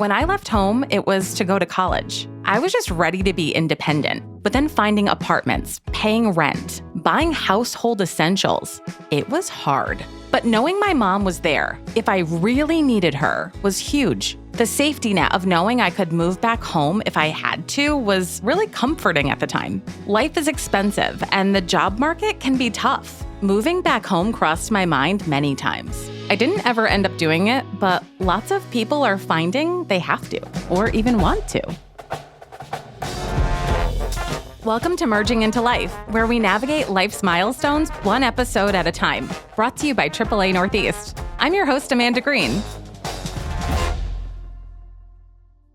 When I left home, it was to go to college. I was just ready to be independent. But then finding apartments, paying rent, buying household essentials, it was hard. But knowing my mom was there, if I really needed her, was huge. The safety net of knowing I could move back home if I had to was really comforting at the time. Life is expensive, and the job market can be tough. Moving back home crossed my mind many times. I didn't ever end up doing it, but lots of people are finding they have to, or even want to. Welcome to Merging into Life, where we navigate life's milestones one episode at a time. Brought to you by AAA Northeast. I'm your host, Amanda Green.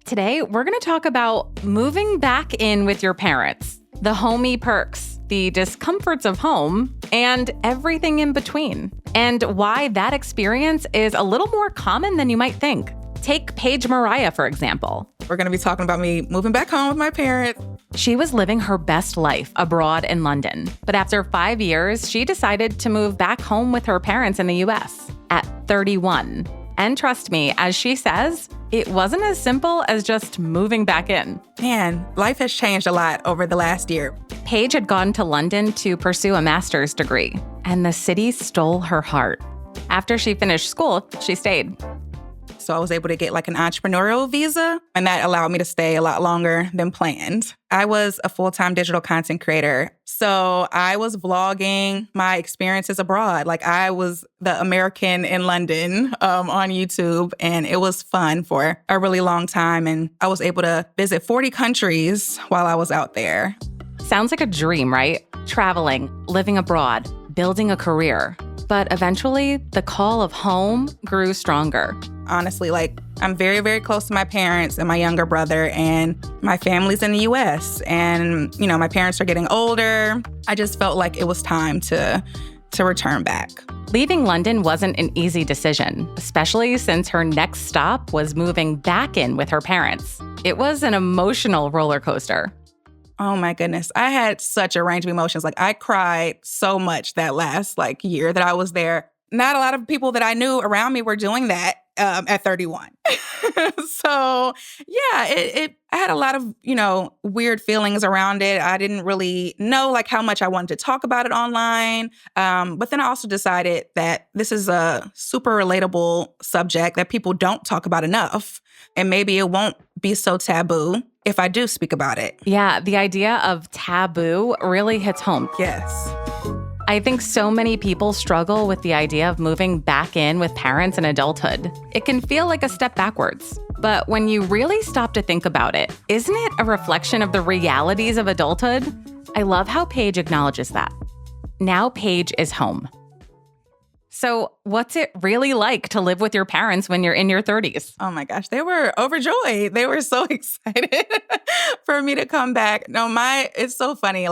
Today, we're going to talk about moving back in with your parents, the homey perks, the discomforts of home, and everything in between, and why that experience is a little more common than you might think. Take Paige Mariah, for example. We're going to be talking about me moving back home with my parents. She was living her best life abroad in London, but after 5 years, she decided to move back home with her parents in the US at 31. And trust me, as she says, it wasn't as simple as just moving back in. Man, life has changed a lot over the last year. Paige had gone to London to pursue a master's degree, and the city stole her heart. After she finished school, she stayed. So I was able to get like an entrepreneurial visa, and that allowed me to stay a lot longer than planned. I was a full-time digital content creator. So I was vlogging my experiences abroad. Like I was the American in London on YouTube, and it was fun for a really long time. And I was able to visit 40 countries while I was out there. Sounds like a dream, right? Traveling, living abroad, building a career. But eventually, the call of home grew stronger. Honestly, like I'm very, very close to my parents and my younger brother, and my family's in the US. And, you know, my parents are getting older. I just felt like it was time to return back. Leaving London wasn't an easy decision, especially since her next stop was moving back in with her parents. It was an emotional roller coaster. Oh my goodness. I had such a range of emotions. Like I cried so much that last year that I was there. Not a lot of people that I knew around me were doing that at 31. So yeah, I had a lot of, weird feelings around it. I didn't really know how much I wanted to talk about it online. But then I also decided that this is a super relatable subject that people don't talk about enough. And maybe it won't be so taboo if I do speak about it. Yeah, the idea of taboo really hits home. Yes. I think so many people struggle with the idea of moving back in with parents in adulthood. It can feel like a step backwards. But when you really stop to think about it, isn't it a reflection of the realities of adulthood? I love how Paige acknowledges that. Now Paige is home. So what's it really like to live with your parents when you're in your 30s? Oh my gosh, they were overjoyed. They were so excited for me to come back. No, it's so funny.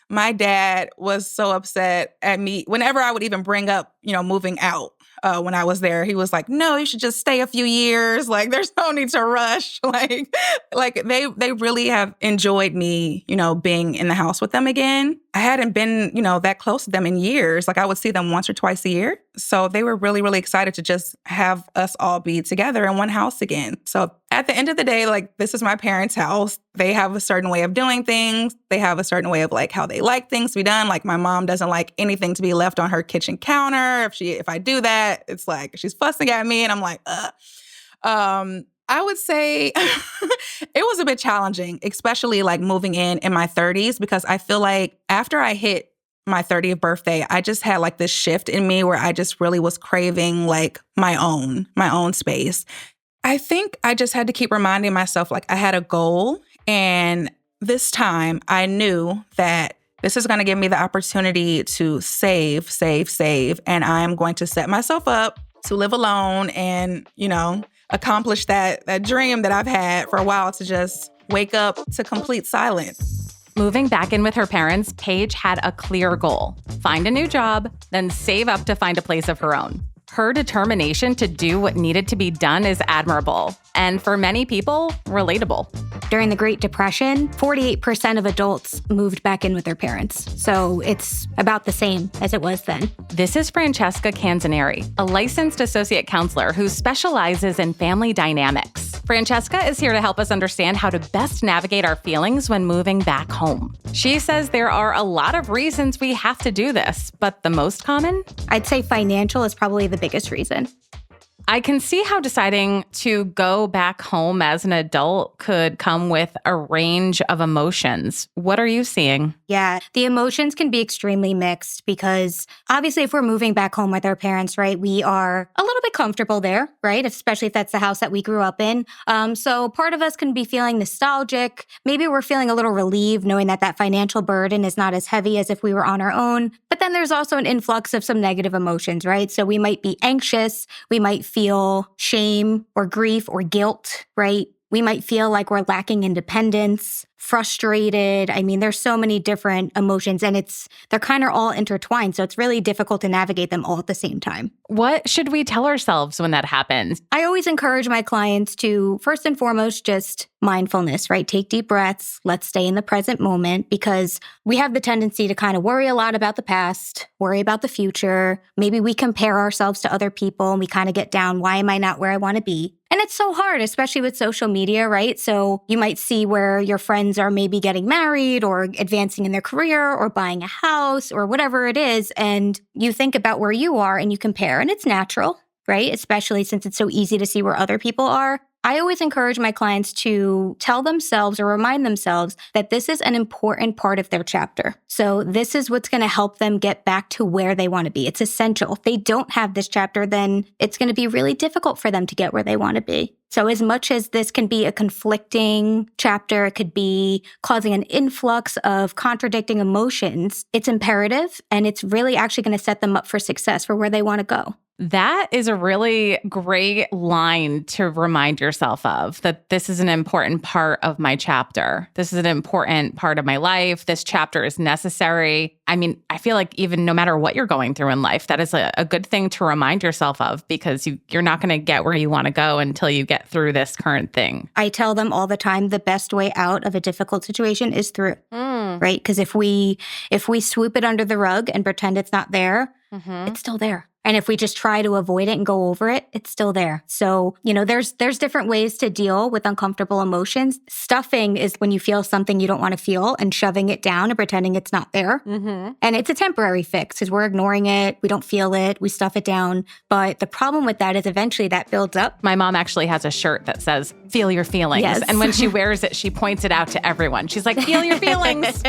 My dad was so upset at me whenever I would even bring up, moving out. When I was there, he was like, no, you should just stay a few years. There's no need to rush. They really have enjoyed me, being in the house with them again. I hadn't been, that close to them in years. I would see them once or twice a year. So they were really, really excited to just have us all be together in one house again. So at the end of the day, this is my parents' house. They have a certain way of doing things. They have a certain way of how they like things to be done. My mom doesn't like anything to be left on her kitchen counter. If I do that, it's she's fussing at me and I'm like, ugh. I would say it was a bit challenging, especially moving in my 30s, because I feel like after I hit my 30th birthday, I just had this shift in me where I just really was craving my own space. I think I just had to keep reminding myself I had a goal, and this time I knew that this is going to give me the opportunity to save, and I'm going to set myself up to live alone and, accomplish that dream that I've had for a while, to just wake up to complete silence. Moving back in with her parents, Paige had a clear goal: find a new job, then save up to find a place of her own. Her determination to do what needed to be done is admirable, and for many people, relatable. During the Great Depression, 48% of adults moved back in with their parents. So it's about the same as it was then. This is Francesca Canzaneri, a licensed associate counselor who specializes in family dynamics. Francesca is here to help us understand how to best navigate our feelings when moving back home. She says there are a lot of reasons we have to do this, but the most common? I'd say financial is probably the biggest reason. I can see how deciding to go back home as an adult could come with a range of emotions. What are you seeing? Yeah, the emotions can be extremely mixed because obviously if we're moving back home with our parents, right, we are a little bit comfortable there, right? Especially if that's the house that we grew up in. So part of us can be feeling nostalgic. Maybe we're feeling a little relieved knowing that that financial burden is not as heavy as if we were on our own. But then there's also an influx of some negative emotions, right? So we might be anxious. We might feel shame or grief or guilt, right? We might feel like we're lacking independence, frustrated. I mean, there's so many different emotions and they're kind of all intertwined. So it's really difficult to navigate them all at the same time. What should we tell ourselves when that happens? I always encourage my clients to, first and foremost, just mindfulness, right? Take deep breaths. Let's stay in the present moment because we have the tendency to kind of worry a lot about the past, worry about the future. Maybe we compare ourselves to other people and we kind of get down, why am I not where I want to be? And it's so hard, especially with social media, right? So you might see where your friends are maybe getting married or advancing in their career or buying a house or whatever it is. And you think about where you are and you compare, and it's natural, right? Especially since it's so easy to see where other people are. I always encourage my clients to tell themselves or remind themselves that this is an important part of their chapter. So this is what's going to help them get back to where they want to be. It's essential. If they don't have this chapter, then it's going to be really difficult for them to get where they want to be. So as much as this can be a conflicting chapter, it could be causing an influx of contradicting emotions, it's imperative and it's really actually going to set them up for success for where they want to go. That is a really great line to remind yourself of, that this is an important part of my chapter. This is an important part of my life. This chapter is necessary. I mean, I feel like even no matter what you're going through in life, that is a good thing to remind yourself of because you're not going to get where you want to go until you get through this current thing. I tell them all the time, the best way out of a difficult situation is through, right? Because if we swoop it under the rug and pretend it's not there, it's still there. And if we just try to avoid it and go over it, it's still there. So, there's different ways to deal with uncomfortable emotions. Stuffing is when you feel something you don't want to feel and shoving it down and pretending it's not there. And it's a temporary fix because we're ignoring it. We don't feel it. We stuff it down. But the problem with that is eventually that builds up. My mom actually has a shirt that says, "Feel your feelings." Yes. And when she wears it, she points it out to everyone. She's like, "Feel your feelings."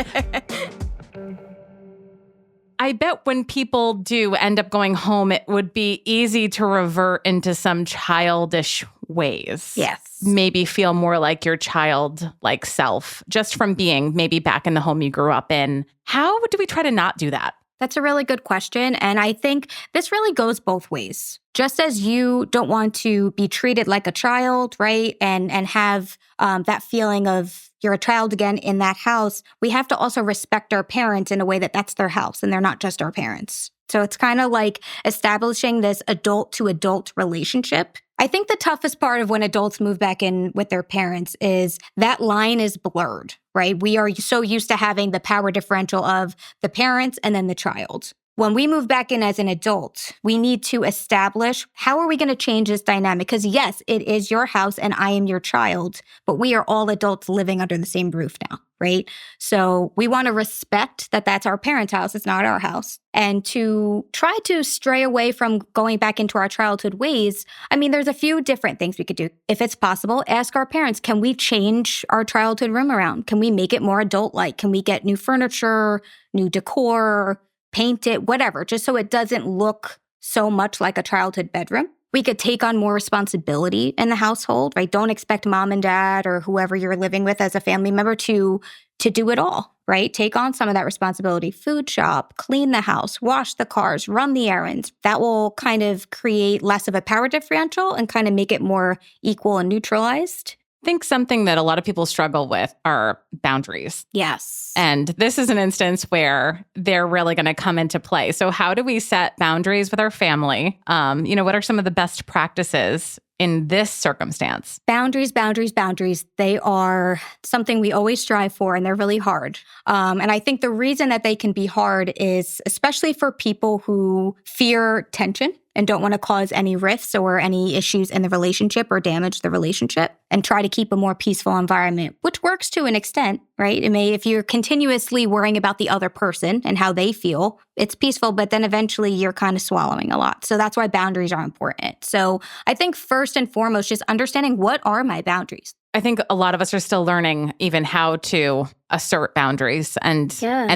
I bet when people do end up going home, it would be easy to revert into some childish ways. Yes. Maybe feel more like your childlike self just from being maybe back in the home you grew up in. How do we try to not do that? That's a really good question. And I think this really goes both ways. Just as you don't want to be treated like a child, right? And have that feeling of you're a child again in that house, we have to also respect our parents in a way that that's their house and they're not just our parents. So it's kind of like establishing this adult to adult relationship. I think the toughest part of when adults move back in with their parents is that line is blurred, right? We are so used to having the power differential of the parents and then the child. When we move back in as an adult, we need to establish how are we going to change this dynamic? Because yes, it is your house and I am your child, but we are all adults living under the same roof now, right? So we want to respect that that's our parents' house. It's not our house. And to try to stray away from going back into our childhood ways, I mean, there's a few different things we could do. If it's possible, ask our parents, can we change our childhood room around? Can we make it more adult-like? Can we get new furniture, new decor, paint it, whatever, just so it doesn't look so much like a childhood bedroom? We could take on more responsibility in the household, right? Don't expect mom and dad or whoever you're living with as a family member to do it all, right? Take on some of that responsibility. Food shop, clean the house, wash the cars, run the errands. That will kind of create less of a power differential and kind of make it more equal and neutralized. I think something that a lot of people struggle with are boundaries. Yes. And this is an instance where they're really going to come into play. So how do we set boundaries with our family? What are some of the best practices in this circumstance? Boundaries. They are something we always strive for, and they're really hard. And I think the reason that they can be hard is especially for people who fear tension and don't want to cause any rifts or any issues in the relationship or damage the relationship, and try to keep a more peaceful environment, which works to an extent, right? It may, if you're continuously worrying about the other person and how they feel, it's peaceful, but then eventually you're kind of swallowing a lot. So that's why boundaries are important. So I think first and foremost, just understanding what are my boundaries. I think a lot of us are still learning even how to assert boundaries and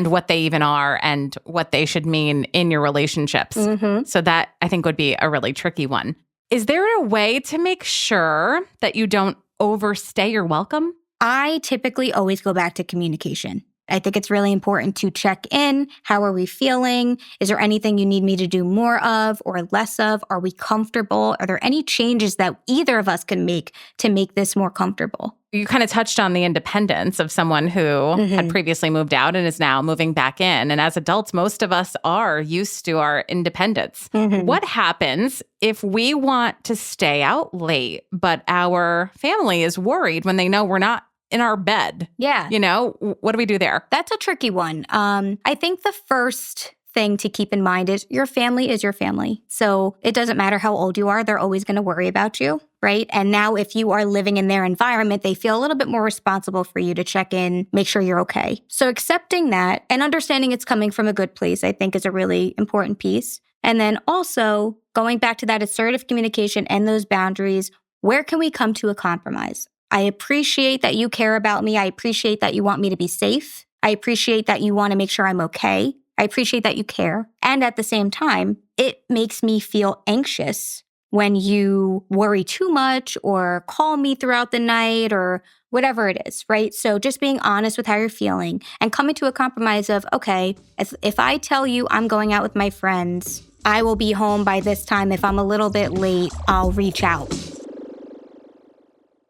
what they even are and what they should mean in your relationships. So that I think would be a really tricky one. Is there a way to make sure that you don't overstay your welcome? I typically always go back to communication. I think it's really important to check in. How are we feeling? Is there anything you need me to do more of or less of? Are we comfortable? Are there any changes that either of us can make to make this more comfortable? You kind of touched on the independence of someone who had previously moved out and is now moving back in. And as adults, most of us are used to our independence. What happens if we want to stay out late, but our family is worried when they know we're not in our bed? Yeah. You know, what do we do there? That's a tricky one. I think the first thing to keep in mind is your family is your family. So it doesn't matter how old you are, they're always going to worry about you, right? And now if you are living in their environment, they feel a little bit more responsible for you to check in, make sure you're okay. So accepting that and understanding it's coming from a good place, I think is a really important piece. And then also going back to that assertive communication and those boundaries, where can we come to a compromise? I appreciate that you care about me. I appreciate that you want me to be safe. I appreciate that you want to make sure I'm okay. I appreciate that you care. And at the same time, it makes me feel anxious when you worry too much or call me throughout the night or whatever it is, right? So just being honest with how you're feeling and coming to a compromise of, okay, if I tell you I'm going out with my friends, I will be home by this time. If I'm a little bit late, I'll reach out.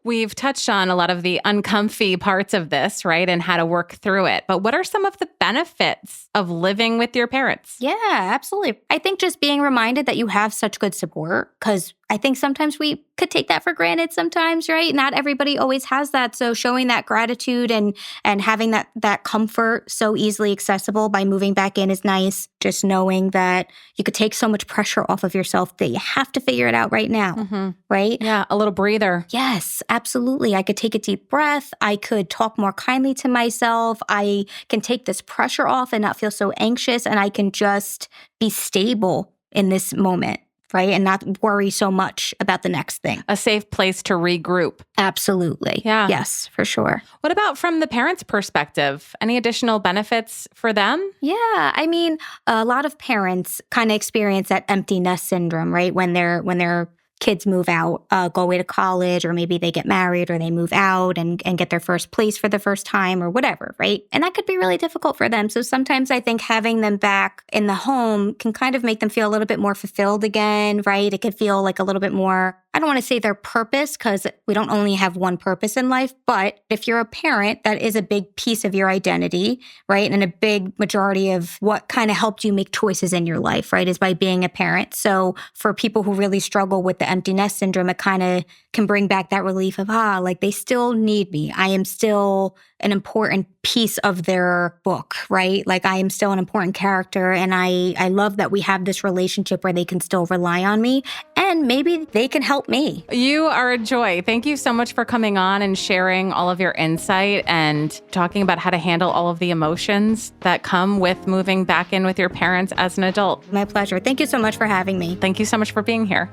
We've touched on a lot of the uncomfy parts of this, right? And how to work through it. But what are some of the benefits of living with your parents? Yeah, absolutely. I think just being reminded that you have such good support, because I think sometimes we could take that for granted sometimes, right? Not everybody always has that. So showing that gratitude and having that comfort so easily accessible by moving back in is nice. Just knowing that you could take so much pressure off of yourself that you have to figure it out right now, right? Yeah, a little breather. Yes, absolutely. I could take a deep breath. I could talk more kindly to myself. I can take this pressure off and not feel so anxious. And I can just be stable in this moment, right? And not worry so much about the next thing. A safe place to regroup. Absolutely. Yeah. Yes, for sure. What about from the parents' perspective? Any additional benefits for them? Yeah. I mean, a lot of parents kind of experience that empty nest syndrome, right? When their kids move out, go away to college, or maybe they get married or they move out and get their first place for the first time or whatever, right? And that could be really difficult for them. So sometimes I think having them back in the home can kind of make them feel a little bit more fulfilled again, right? It could feel like a little bit more, I don't want to say their purpose, because we don't only have one purpose in life, but if you're a parent, that is a big piece of your identity, right? And a big majority of what kind of helped you make choices in your life, right, is by being a parent. So for people who really struggle with the empty nest syndrome, it kind of can bring back that relief of, like they still need me. I am still an important piece of their book, right? Like I am still an important character. And I love that we have this relationship where they can still rely on me and maybe they can help me. You are a joy. Thank you so much for coming on and sharing all of your insight and talking about how to handle all of the emotions that come with moving back in with your parents as an adult. My pleasure. Thank you so much for having me. Thank you so much for being here.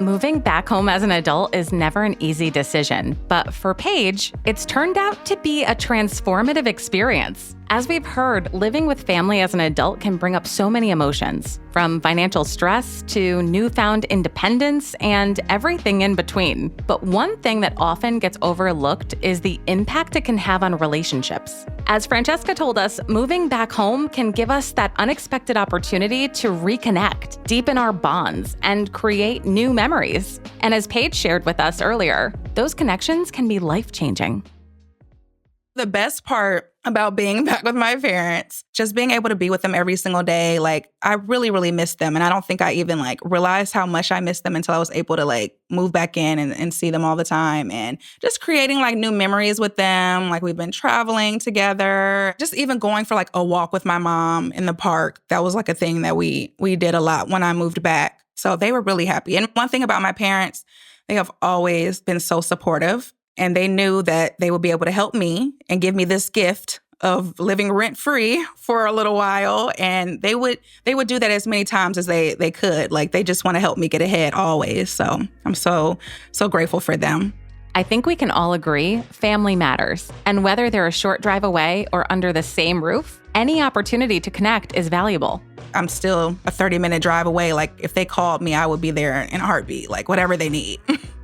Moving back home as an adult is never an easy decision, but for Paige, it's turned out to be a transformative experience. As we've heard, living with family as an adult can bring up so many emotions, from financial stress to newfound independence and everything in between. But one thing that often gets overlooked is the impact it can have on relationships. As Francesca told us, moving back home can give us that unexpected opportunity to reconnect, deepen our bonds, and create new memories. And as Paige shared with us earlier, those connections can be life-changing. The best part about being back with my parents, just being able to be with them every single day, like I really, really miss them. And I don't think I even realized how much I missed them until I was able to move back in and see them all the time. And just creating new memories with them. We've been traveling together, just even going for a walk with my mom in the park. That was a thing that we did a lot when I moved back So they were really happy. And one thing about my parents, they have always been so supportive, and they knew that they would be able to help me and give me this gift of living rent-free for a little while. And they would do that as many times as they could. Like, they just want to help me get ahead always. So I'm so grateful for them. I think we can all agree family matters. And whether they're a short drive away or under the same roof, any opportunity to connect is valuable. I'm still a 30-minute drive away. Like, if they called me, I would be there in a heartbeat, like whatever they need.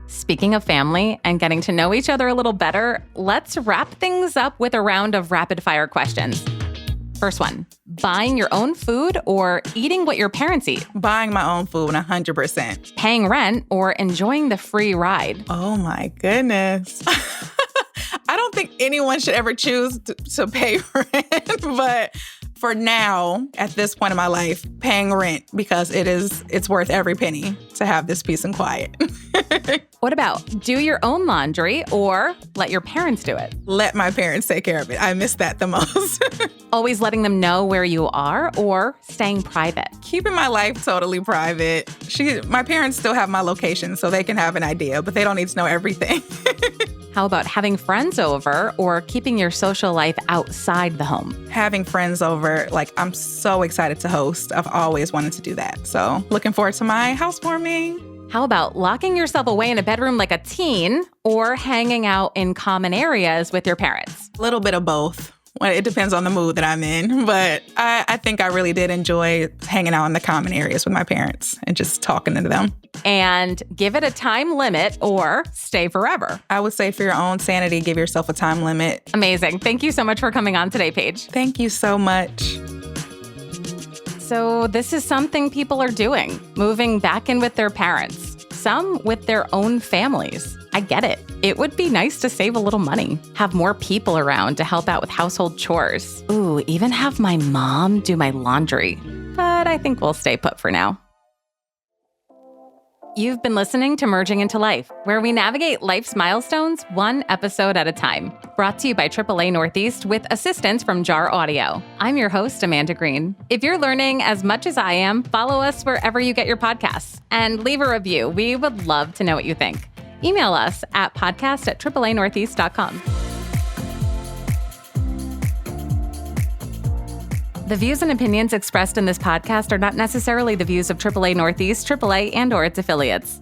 Speaking of family and getting to know each other a little better, let's wrap things up with a round of rapid-fire questions. First one, buying your own food or eating what your parents eat? Buying my own food, 100%. Paying rent or enjoying the free ride? Oh my goodness. I don't think anyone should ever choose to pay rent, but for now, at this point in my life, paying rent, because it's worth every penny to have this peace and quiet. What about do your own laundry or let your parents do it? Let my parents take care of it. I miss that the most. Always letting them know where you are or staying private? Keeping my life totally private. My parents still have my location, so they can have an idea, but they don't need to know everything. How about having friends over or keeping your social life outside the home? Having friends over, like, I'm so excited to host. I've always wanted to do that. So looking forward to my housewarming. How about locking yourself away in a bedroom like a teen or hanging out in common areas with your parents? A little bit of both. Well, it depends on the mood that I'm in. But I think I really did enjoy hanging out in the common areas with my parents and just talking to them. And give it a time limit or stay forever. I would say for your own sanity, give yourself a time limit. Amazing. Thank you so much for coming on today, Paige. Thank you so much. So this is something people are doing, moving back in with their parents, some with their own families. I get it. It would be nice to save a little money, have more people around to help out with household chores. Ooh, even have my mom do my laundry. But I think we'll stay put for now. You've been listening to Merging into Life, where we navigate life's milestones one episode at a time. Brought to you by AAA Northeast with assistance from JAR Audio. I'm your host, Amanda Green. If you're learning as much as I am, follow us wherever you get your podcasts and leave a review. We would love to know what you think. Email us at podcast@AAAnortheast.com. The views and opinions expressed in this podcast are not necessarily the views of AAA Northeast, AAA, and/or its affiliates.